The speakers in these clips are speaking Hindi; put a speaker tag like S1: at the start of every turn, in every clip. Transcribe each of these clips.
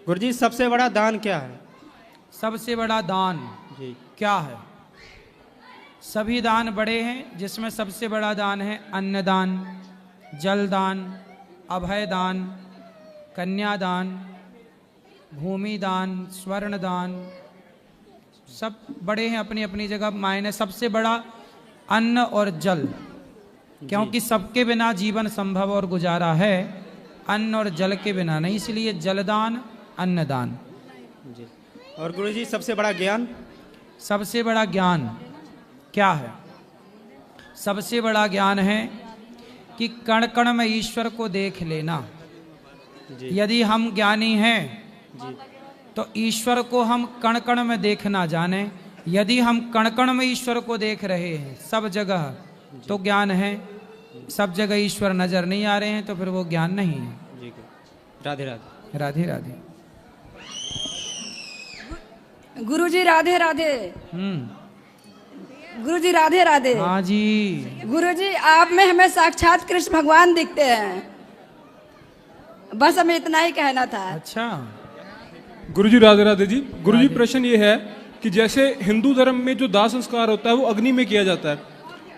S1: गुरुजी सबसे बड़ा दान क्या है?
S2: सबसे बड़ा दान
S1: जी
S2: क्या है? सभी दान बड़े हैं, जिसमें सबसे बड़ा दान है अन्नदान, जलदान, अभयदान, कन्यादान, भूमिदान, स्वर्णदान, सब बड़े हैं अपनी अपनी जगह। मायने सबसे बड़ा अन्न और जल, क्योंकि सबके बिना जीवन संभव और गुजारा है, अन्न और जल के बिना नहीं, इसलिए जलदान, अन्नदान।
S1: जी। और गुरुजी सबसे बड़ा ज्ञान?
S2: सबसे बड़ा ज्ञान क्या है? सबसे बड़ा ज्ञान है कि कण कण में ईश्वर को देख लेना।
S1: जी
S2: यदि हम ज्ञानी हैं
S1: जी
S2: तो ईश्वर को हम कण कण में देखना जाने। यदि हम कण कण में ईश्वर को देख रहे हैं सब जगह, तो ज्ञान है। सब जगह ईश्वर नजर नहीं आ रहे हैं तो फिर वो ज्ञान नहीं है।
S1: जी। राधे राधे।
S2: राधे राधे।
S3: गुरुजी राधे राधे। गुरुजी राधे राधे।
S2: हाँ जी।
S3: गुरुजी आप में हमें साक्षात कृष्ण भगवान दिखते हैं, बस हमें इतना ही कहना था।
S2: अच्छा
S4: गुरुजी राधे राधे जी। गुरुजी प्रश्न ये है कि जैसे हिंदू धर्म में जो दाह संस्कार होता है वो अग्नि में किया जाता है,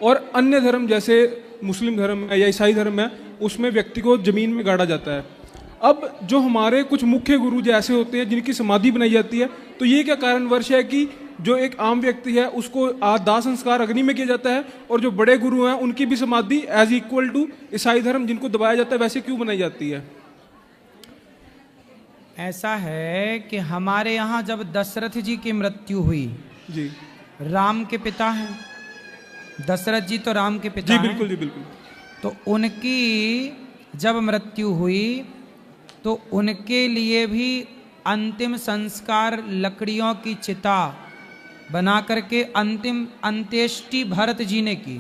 S4: और अन्य धर्म जैसे मुस्लिम धर्म है या ईसाई धर्म है उसमें व्यक्ति को जमीन में गाड़ा जाता है। अब जो हमारे कुछ मुख्य गुरु ऐसे होते हैं जिनकी समाधि बनाई जाती है, तो ये क्या कारणवश है कि जो एक आम व्यक्ति है उसको दाह संस्कार अग्नि में किया जाता है, और जो बड़े गुरु हैं उनकी भी समाधि एज इक्वल टू ईसाई धर्म जिनको दबाया जाता है वैसे क्यों बनाई जाती है?
S2: ऐसा है कि हमारे यहाँ जब दशरथ जी की मृत्यु हुई,
S4: जी
S2: राम के पिता हैं दशरथ जी, तो राम के पिता
S4: जी
S2: हैं।
S4: बिल्कुल जी बिल्कुल।
S2: तो उनकी जब मृत्यु हुई तो उनके लिए भी अंतिम संस्कार लकड़ियों की चिता बना करके अंतिम अंत्येष्टि भरत जी ने की।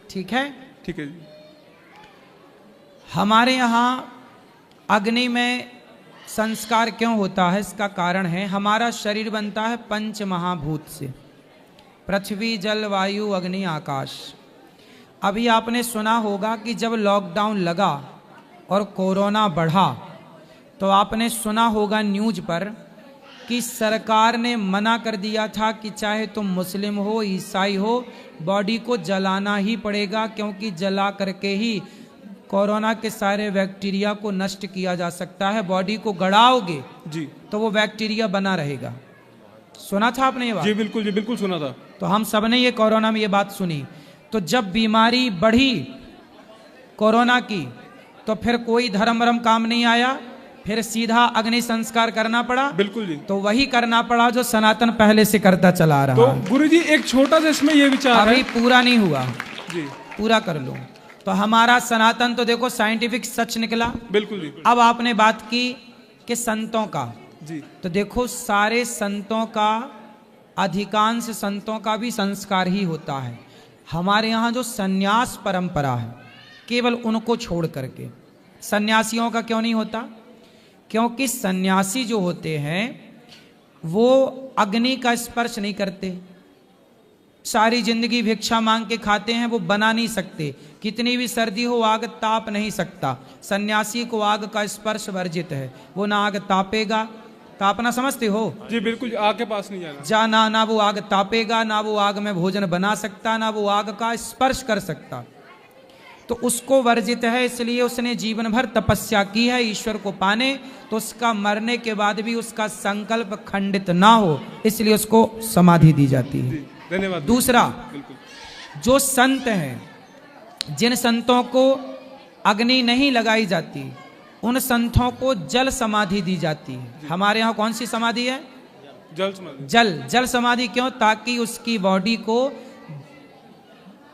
S2: ठीक है?
S4: ठीक है जी।
S2: हमारे यहाँ अग्नि में संस्कार क्यों होता है, इसका कारण है हमारा शरीर बनता है पंच महाभूत से, पृथ्वी, जल, वायु, अग्नि, आकाश। अभी आपने सुना होगा कि जब लॉकडाउन लगा और कोरोना बढ़ा तो आपने सुना होगा न्यूज पर कि सरकार ने मना कर दिया था कि चाहे तुम मुस्लिम हो, ईसाई हो, बॉडी को जलाना ही पड़ेगा, क्योंकि जला करके ही कोरोना के सारे बैक्टीरिया को नष्ट किया जा सकता है। बॉडी को गड़ाओगे
S4: जी
S2: तो वो बैक्टीरिया बना रहेगा। सुना था आपने ये बात?
S4: जी बिल्कुल जी बिल्कुल सुना था।
S2: तो हम सब ने ये कोरोना में ये बात सुनी। तो जब बीमारी बढ़ी कोरोना की तो फिर कोई धर्म काम नहीं आया, फिर सीधा अग्नि संस्कार करना पड़ा।
S4: बिल्कुल जी।
S2: तो वही करना पड़ा जो सनातन पहले से करता चला रहा
S4: तो
S2: है।
S4: गुरुजी एक छोटा सा इसमें ये विचार
S2: अभी
S4: है।
S2: पूरा नहीं हुआ,
S4: जी
S2: पूरा कर लो। तो हमारा सनातन तो देखो साइंटिफिक सच निकला।
S4: बिल्कुल जी।
S2: अब आपने बात की कि संतों का,
S4: जी
S2: तो देखो सारे संतों का, अधिकांश संतों का भी संस्कार ही होता है। हमारे यहाँ जो सन्यास परंपरा है केवल उनको छोड़ करके, सन्यासियों का क्यों नहीं होता? क्योंकि सन्यासी जो होते हैं वो अग्नि का स्पर्श नहीं करते, सारी जिंदगी भिक्षा मांग के खाते हैं, वो बना नहीं सकते। कितनी भी सर्दी हो आग ताप नहीं सकता। सन्यासी को आग का स्पर्श वर्जित है, वो ना आग तापेगा, तापना समझते हो?
S4: जी बिल्कुल, आग के पास नहीं जाना।
S2: जा ना वो आग तापेगा, ना वो आग में भोजन बना सकता, ना वो आग का स्पर्श कर सकता, तो उसको वर्जित है। इसलिए उसने जीवन भर तपस्या की है ईश्वर को पाने, तो उसका मरने के बाद भी उसका संकल्प खंडित ना हो, इसलिए उसको समाधि दी जाती है।
S4: धन्यवाद।
S2: दूसरा, जो संत हैं, जिन संतों को अग्नि नहीं लगाई जाती, उन संतों को जल समाधि दी जाती है। हमारे यहाँ कौन सी समाधि है?
S4: जल समाधि।
S2: जल समाधि क्यों? ताकि उसकी बॉडी को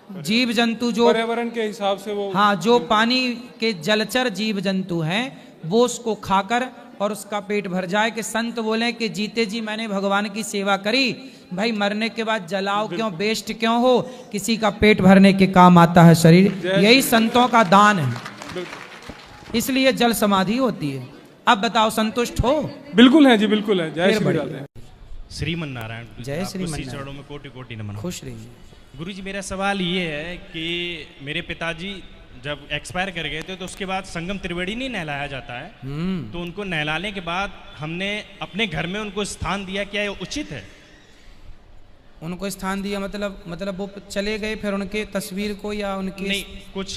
S2: जीव जंतु जो
S4: पर्यावरण के हिसाब से वो,
S2: हाँ, जो पानी के जलचर जीव जंतु हैं वो उसको खाकर और उसका पेट भर जाए। कि संत बोले कि जीते जी मैंने भगवान की सेवा करी, भाई मरने के बाद जलाओ क्यों, वेस्ट क्यों हो, किसी का पेट भरने के काम आता है शरीर। यही संतों का दान है, इसलिए जल समाधि होती है। अब बताओ, संतुष्ट हो?
S4: बिल्कुल है जी, बिल्कुल है। जय श्री राधे।
S5: श्रीमन नारायण।
S2: जय श्रीमन
S5: नारायण। चरणों में कोटि कोटि नमन।
S2: खुश रहिए।
S5: गुरुजी, मेरा सवाल ये है कि मेरे पिताजी जब एक्सपायर कर गए थे तो उसके बाद संगम त्रिवेणी नहीं नहलाया जाता है, तो उनको नहलाने के बाद हमने अपने घर में उनको स्थान दिया, क्या ये उचित है?
S2: उनको स्थान दिया मतलब वो चले गए फिर उनके तस्वीर को या उनकी
S5: नहीं, कुछ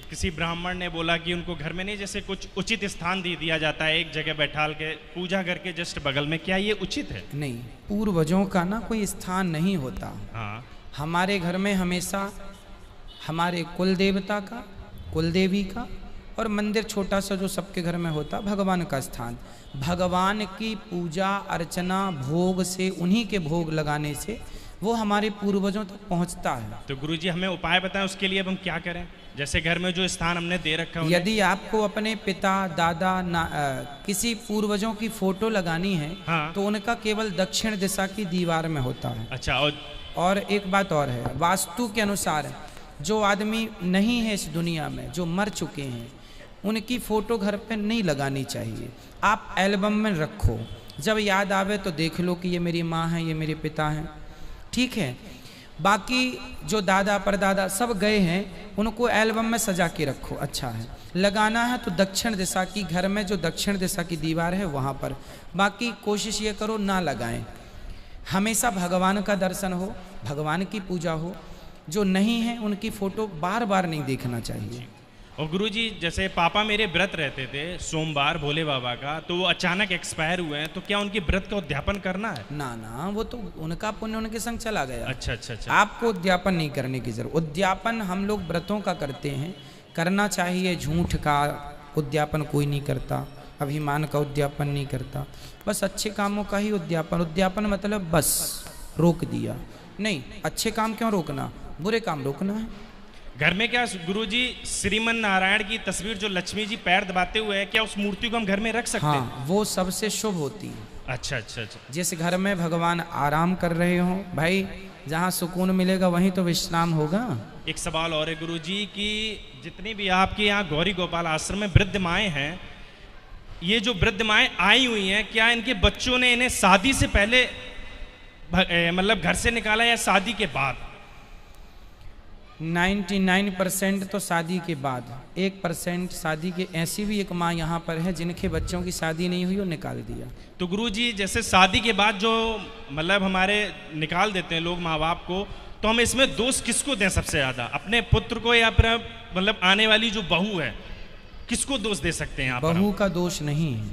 S5: किसी ब्राह्मण ने बोला कि उनको घर में नहीं, जैसे कुछ उचित स्थान दिया जाता है एक जगह बैठाल के पूजा घर के जस्ट बगल में, क्या ये उचित है?
S2: नहीं, पूर्वजों का ना कोई स्थान नहीं होता।
S5: हाँ,
S2: हमारे घर में हमेशा हमारे कुल देवता का, कुल देवी का और मंदिर छोटा सा जो सबके घर में होता, भगवान का स्थान। भगवान की पूजा अर्चना भोग से, उन्हीं के भोग लगाने से वो हमारे पूर्वजों तक पहुंचता है।
S5: तो गुरुजी हमें उपाय बताएं उसके लिए, अब हम क्या करें? जैसे घर में जो स्थान हमने दे रखा है,
S2: यदि आपको अपने पिता दादा किसी पूर्वजों की फोटो लगानी है,
S5: हाँ।
S2: तो उनका केवल दक्षिण दिशा की दीवार में होता है।
S5: अच्छा,
S2: और एक बात और है, वास्तु के अनुसार जो आदमी नहीं है इस दुनिया में, जो मर चुके हैं, उनकी फोटो घर पे नहीं लगानी चाहिए। आप एल्बम में रखो, जब याद आवे तो देख लो कि ये मेरी माँ है, ये मेरे पिता हैं, ठीक है। बाकी जो दादा परदादा सब गए हैं, उनको एल्बम में सजा के रखो, अच्छा है। लगाना है तो दक्षिण दिशा की, घर में जो दक्षिण दिशा की दीवार है वहाँ पर। बाकी कोशिश ये करो ना लगाएं। हमेशा भगवान का दर्शन हो, भगवान की पूजा हो। जो नहीं है उनकी फोटो बार बार नहीं देखना चाहिए।
S5: और गुरुजी जैसे पापा मेरे व्रत रहते थे सोमवार भोले बाबा का, तो वो अचानक एक्सपायर हुए हैं, तो क्या उनके व्रत का उद्यापन करना है?
S2: ना, वो तो उनका पुण्य उनके संग चला गया।
S5: अच्छा।
S2: आपको उद्यापन नहीं करने की जरूरत। उद्यापन हम लोग व्रतों का करते हैं, करना चाहिए। झूठ का उद्यापन कोई नहीं करता, अभिमान का उद्यापन नहीं करता, बस अच्छे कामों का ही उद्यापन। उद्यापन मतलब बस रोक दिया, नहीं। अच्छे काम क्यों रोकना, बुरे काम रोकना है।
S5: घर में क्या गुरुजी श्रीमन नारायण की तस्वीर जो लक्ष्मी जी पैर दबाते हुए है, क्या उस मूर्ति को हम घर में रख सकते हैं?
S2: हाँ, वो सबसे शुभ होती है।
S5: अच्छा।
S2: जिस घर में भगवान आराम कर रहे हो भाई, जहाँ सुकून मिलेगा वहीं तो विश्राम होगा।
S5: एक सवाल और है गुरुजी कि जितनी भी आपके यहाँ गौरी गोपाल आश्रम में वृद्ध माएँ हैं, ये जो वृद्ध माएँ आई हुई हैं, क्या इनके बच्चों ने इन्हें शादी से पहले मतलब घर से निकाला या शादी के बाद?
S2: 99% तो शादी के बाद, 1% शादी के। ऐसी भी एक माँ यहाँ पर है जिनके बच्चों की शादी नहीं हुई और निकाल दिया।
S5: तो गुरुजी जैसे शादी के बाद जो मतलब हमारे निकाल देते हैं लोग माँ बाप को, तो हम इसमें दोष किसको दें सबसे ज़्यादा? अपने पुत्र को या फिर मतलब आने वाली जो बहू है, किसको दोष दे सकते हैं?
S2: बहू का दोष नहीं है।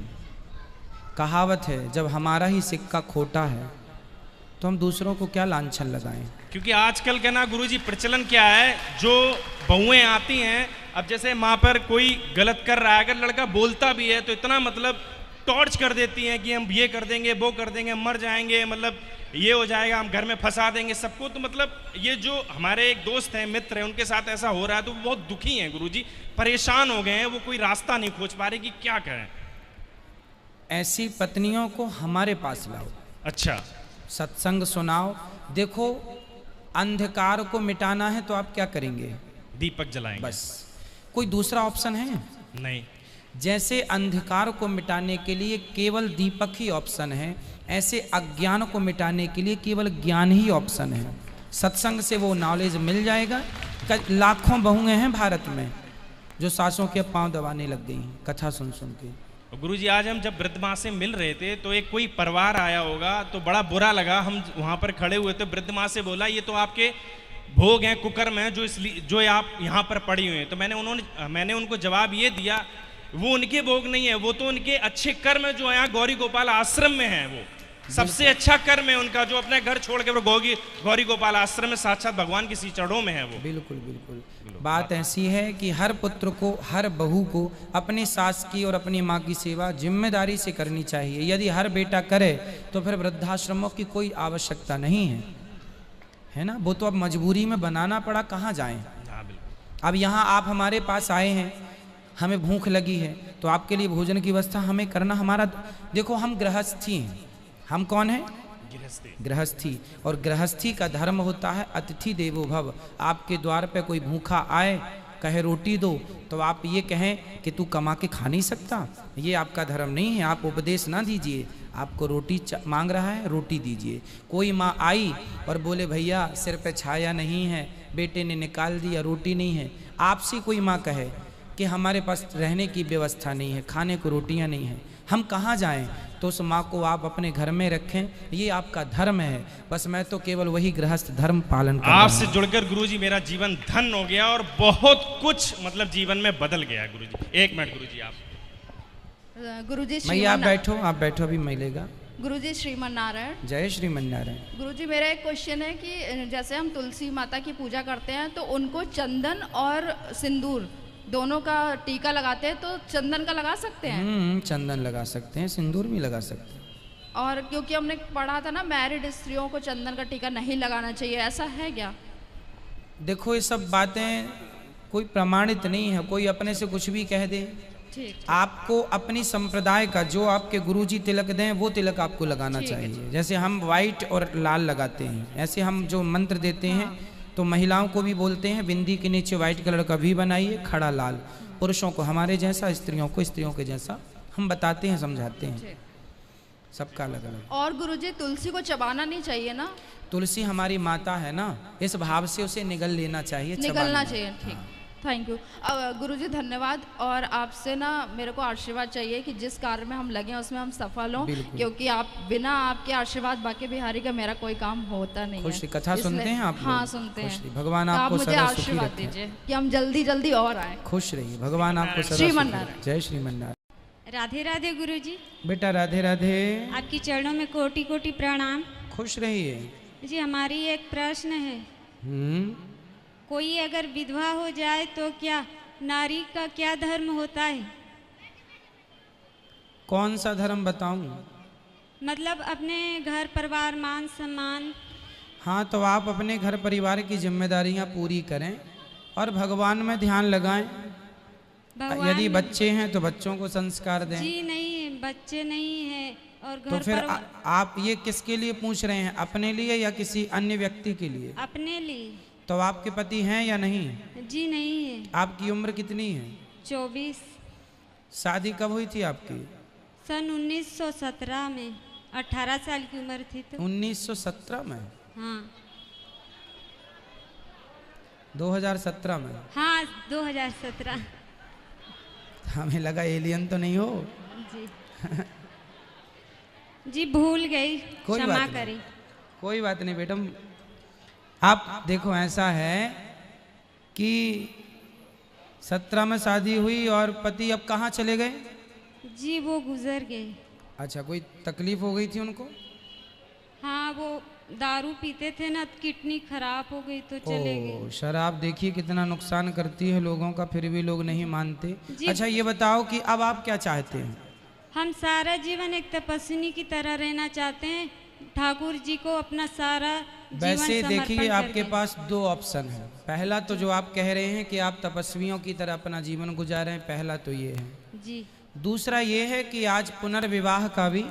S2: कहावत है, जब हमारा ही सिक्का खोटा है तो हम दूसरों को क्या लांछन लगाएं।
S5: क्योंकि आजकल का ना गुरुजी प्रचलन क्या है, जो बहुएं आती हैं, अब जैसे माँ पर कोई गलत कर रहा है, अगर लड़का बोलता भी है तो इतना मतलब टॉर्च कर देती हैं कि हम ये कर देंगे, वो कर देंगे, मर जाएंगे, मतलब ये हो जाएगा, हम घर में फंसा देंगे सबको। तो मतलब ये जो हमारे एक दोस्त हैं, मित्र हैं, उनके साथ ऐसा हो रहा है, तो वो बहुत दुखी हैं गुरुजी, परेशान हो गए हैं, वो कोई रास्ता नहीं खोज पा रहे कि क्या करें।
S2: ऐसी पत्नियों को हमारे पास लाओ।
S5: अच्छा,
S2: सत्संग सुनाओ। देखो, अंधकार को मिटाना है तो आप क्या करेंगे?
S5: दीपक जलाएंगे,
S2: बस। कोई दूसरा ऑप्शन है?
S5: नहीं।
S2: जैसे अंधकार को मिटाने के लिए केवल दीपक ही ऑप्शन है, ऐसे अज्ञान को मिटाने के लिए केवल ज्ञान ही ऑप्शन है। सत्संग से वो नॉलेज मिल जाएगा। लाखों बहुएं हैं भारत में जो सासों के पांव दबाने लग गई हैं कथा सुन सुन के।
S5: गुरुजी आज हम जब वृद्ध माँ से मिल रहे थे तो एक कोई परिवार आया होगा, तो बड़ा बुरा लगा। हम वहाँ पर खड़े हुए थे, वृद्ध माँ से बोला, ये तो आपके भोग हैं कुकर्म हैं जो इसलिए जो आप यहाँ पर पड़ी हुई हैं। तो मैंने उनको जवाब ये दिया, वो उनके भोग नहीं है, वो तो उनके अच्छे कर्म जो है यहाँ गौरी गोपाल आश्रम में है, वो सबसे अच्छा कर्म है उनका, जो अपने घर छोड़ के वो गौरी गोपाल आश्रम में साक्षात भगवान की चरणों में है वो।
S2: बिल्कुल। बात ऐसी है कि हर पुत्र को, हर बहू को अपनी सास की और अपनी माँ की सेवा जिम्मेदारी से करनी चाहिए। यदि हर बेटा करे तो फिर वृद्धाश्रमों की कोई आवश्यकता नहीं है ना। वो तो अब मजबूरी में बनाना पड़ा, कहाँ जाएं। अब यहाँ आप हमारे पास आए हैं, हमें भूख लगी है, तो आपके लिए भोजन की व्यवस्था हमें करना हमारा। देखो, हम गृहस्थी हैं। हम कौन हैं? गृहस्थी। और गृहस्थी का धर्म होता है अतिथि देवो भव। आपके द्वार पे कोई भूखा आए, कहे रोटी दो, तो आप ये कहें कि तू कमा के खा नहीं सकता, ये आपका धर्म नहीं है। आप उपदेश ना दीजिए, आपको रोटी मांग रहा है, रोटी दीजिए। कोई माँ आई और बोले भैया सिर पे छाया नहीं है, बेटे ने निकाल दिया, रोटी नहीं है, आपसे कोई माँ कहे कि हमारे पास रहने की व्यवस्था नहीं है, खाने को रोटियां नहीं है, हम कहाँ जाएं, तो उस माँ को आप अपने घर में रखें, ये आपका धर्म है। बस मैं तो केवल वही गृहस्थ धर्म पालन कर रहा हूं।
S5: आपसे जुड़कर गुरुजी मेरा जीवन धन हो गया और बहुत कुछ मतलब जीवन में बदल गया गुरुजी। एक मिनट गुरुजी आप।
S3: गुरुजी
S2: मैया आप बैठो अभी मिलेगा।
S3: गुरुजी श्रीमन नारायण।
S2: जय श्रीमन नारायण।
S3: गुरुजी मेरा एक क्वेश्चन है कि जैसे हम तुलसी माता की पूजा करते हैं तो उनको चंदन और सिंदूर दोनों का टीका लगाते हैं, तो चंदन का लगा सकते हैं?
S2: चंदन लगा सकते हैं, सिंदूर भी लगा सकते हैं।
S3: और क्योंकि हमने पढ़ा था ना मैरिड स्त्रियों को चंदन का टीका नहीं लगाना चाहिए, ऐसा है क्या?
S2: देखो ये सब बातें कोई प्रमाणित नहीं है, कोई अपने से कुछ भी कह दे।
S3: ठीक।
S2: आपको अपनी संप्रदाय का जो आपके गुरुजी तिलक दें वो तिलक आपको लगाना चाहिए। जैसे हम वाइट और लाल लगाते हैं, ऐसे हम जो मंत्र देते हैं तो महिलाओं को भी बोलते हैं बिंदी के नीचे व्हाइट कलर का भी बनाइए, खड़ा लाल। पुरुषों को हमारे जैसा, स्त्रियों को स्त्रियों के जैसा हम बताते हैं, समझाते हैं, सबका अलग अलग।
S3: और गुरुजी तुलसी को चबाना नहीं चाहिए ना?
S2: तुलसी हमारी माता है ना, इस भाव से उसे निगल लेना चाहिए,
S3: निगलना चाहिए। ठीक, थैंक यू गुरुजी, धन्यवाद। और आपसे ना मेरे को आशीर्वाद चाहिए कि जिस कार्य में हम लगे उसमें हम सफल हों, क्योंकि आप बिना आपके आशीर्वाद बाके बिहारी का मेरा कोई काम होता नहीं है।
S2: कथा सुनते हैं आप?
S3: हाँ सुनते हैं।
S2: भगवान
S3: तो
S2: आपको
S3: आप मुझे आशीर्वाद दीजिए कि हम जल्दी जल्दी और आए।
S2: खुश रहिए, भगवान आपको
S3: श्रीमन नारायण।
S2: जय श्रीमन नारायण।
S6: राधे राधे गुरुजी।
S2: बेटा राधे राधे।
S6: आपकी चरणों में कोटि कोटि प्रणाम।
S2: खुश रहिए
S6: जी। हमारी एक प्रश्न है, कोई अगर विधवा हो जाए तो क्या नारी का क्या धर्म होता है?
S2: कौन सा धर्म बताऊं?
S6: मतलब अपने घर परिवार मान सम्मान।
S2: हाँ, तो आप अपने घर परिवार की जिम्मेदारियां पूरी करें और भगवान में ध्यान लगाएं। यदि बच्चे हैं तो बच्चों को संस्कार दें।
S6: जी नहीं, बच्चे नहीं है। और घर
S2: तो फिर
S6: आप
S2: ये किसके लिए पूछ रहे हैं, अपने लिए या किसी अन्य व्यक्ति के लिए?
S6: अपने लिए।
S2: तो आपके पति हैं या नहीं?
S6: जी नहीं है।
S2: आपकी उम्र कितनी है?
S6: 24।
S2: शादी कब हुई थी आपकी?
S6: सन 1917 में, 18 साल की उम्र थी तो।
S2: 1917 में?
S6: हाँ।
S2: 2017 में?
S6: हाँ 2017।
S2: हमें लगा एलियन तो नहीं हो।
S6: जी जी भूल गई, क्षमा करें।
S2: कोई बात नहीं बेटम। आप देखो ऐसा है कि 17 में शादी हुई और पति अब कहाँ चले गए?
S6: जी वो गुजर गए।
S2: अच्छा, कोई तकलीफ हो गई थी उनको?
S6: हाँ, वो दारू पीते थे ना, किडनी खराब हो गई तो चले गए।
S2: शराब देखिए कितना नुकसान करती है लोगों का, फिर भी लोग नहीं मानते। अच्छा ये बताओ कि अब आप क्या चाहते हैं?
S6: हम सारा जीवन एक तपस्विनी की तरह रहना चाहते हैं, ठाकुर जी को अपना सारा
S2: वैसे देखिए आपके पास 2 ऑप्शन है। पहला तो जो आप कह रहे हैं कि आप तपस्वियों की तरह अपना जीवन गुजारें, पहला तो ये है
S6: जी।
S2: दूसरा ये है कि आज पुनर्विवाह का भी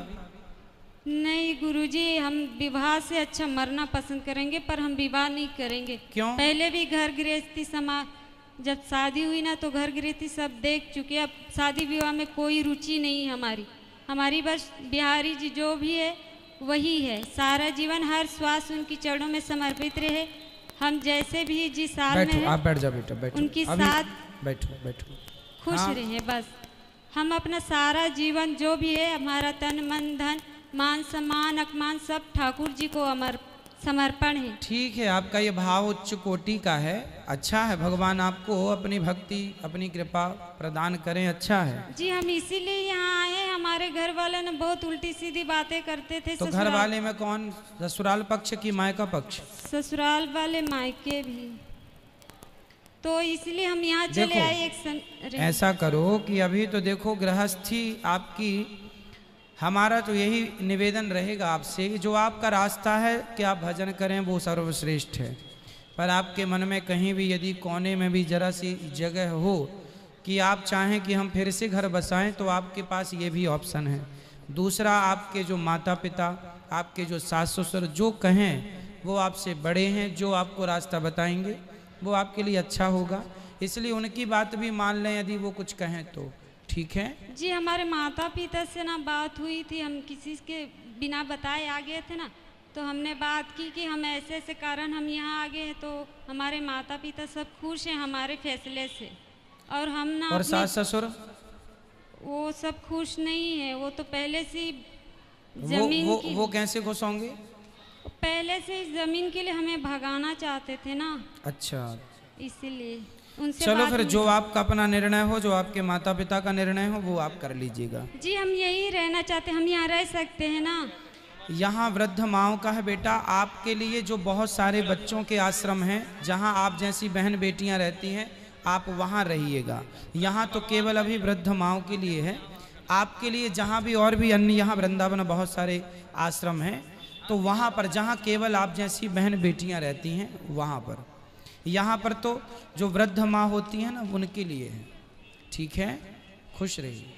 S6: नहीं गुरुजी, हम विवाह से अच्छा मरना पसंद करेंगे, पर हम विवाह नहीं करेंगे।
S2: क्यों?
S6: पहले भी घर गृहस्थी जब शादी हुई ना तो घर गृहस्थी सब देख चुके, अब शादी विवाह में कोई रुचि नहीं है हमारी बस बिहारी जी जो भी है वही है। सारा जीवन हर श्वास उनकी चरणों में समर्पित रहे। हम जैसे भी जिस साल में
S2: आप बैठ जाओ बेटा, बैठो।
S6: उनकी साथ
S2: बैठो
S6: खुश रहे। बस हम अपना सारा जीवन जो भी है, हमारा तन मन धन मान सम्मान अपमान सब ठाकुर जी को समर्पण है।
S2: ठीक है, आपका ये भाव उच्च कोटि का है, अच्छा है। भगवान आपको अपनी भक्ति अपनी कृपा प्रदान करें, अच्छा है
S6: जी। हम इसीलिए यहाँ आए। हमारे घर वाले ने बहुत उल्टी सीधी बातें करते थे।
S2: तो घर वाले में कौन, ससुराल पक्ष की मायका पक्ष?
S6: ससुराल वाले मायके भी, तो इसलिए हम यहाँ चले आए।
S2: ऐसा करो कि अभी तो देखो गृहस्थी आपकी, हमारा तो यही निवेदन रहेगा आपसे, जो आपका रास्ता है कि आप भजन करें वो सर्वश्रेष्ठ है। पर आपके मन में कहीं भी यदि कोने में भी जरा सी जगह हो कि आप चाहें कि हम फिर से घर बसाएं, तो आपके पास ये भी ऑप्शन है। दूसरा, आपके जो माता पिता, आपके जो सास ससुर जो कहें वो आपसे बड़े हैं, जो आपको रास्ता बताएंगे वो आपके लिए अच्छा होगा, इसलिए उनकी बात भी मान लें यदि वो कुछ कहें तो। ठीक है
S6: जी। हमारे माता पिता से ना बात हुई थी, हम किसी के बिना बताए आ गए थे ना, तो हमने बात की कि हम ऐसे ऐसे कारण हम यहाँ आ गए हैं, तो हमारे माता पिता सब खुश हैं हमारे फैसले से, और हम ना
S2: और सास ससुर
S6: वो सब खुश नहीं है। वो तो पहले से ही जमीन की
S2: वो कैसे खुश होंगे?
S6: पहले से इस जमीन के लिए हमें भगाना चाहते थे ना,
S2: अच्छा,
S6: इसीलिए उनसे
S2: चलो
S6: बात
S2: फिर
S6: हुई।
S2: जो आपका अपना निर्णय हो, जो आपके माता पिता का निर्णय हो, वो आप कर लीजिएगा।
S6: जी हम यही रहना चाहते हैं, हम यहाँ रह सकते हैं ना।
S2: यहाँ वृद्ध माओं का है बेटा, आपके लिए जो बहुत सारे बच्चों के आश्रम हैं, जहाँ आप जैसी बहन बेटियाँ रहती हैं, आप वहाँ रहिएगा। यहाँ तो केवल अभी वृद्ध माओं के लिए है, आपके लिए जहाँ भी और भी अन्य यहाँ वृंदावन में बहुत सारे आश्रम हैं, तो वहाँ पर जहाँ केवल आप जैसी बहन बेटियाँ रहती हैं वहाँ पर। यहाँ पर तो जो वृद्ध माँ होती हैं ना, उनके लिए है। ठीक है, खुश रहिए।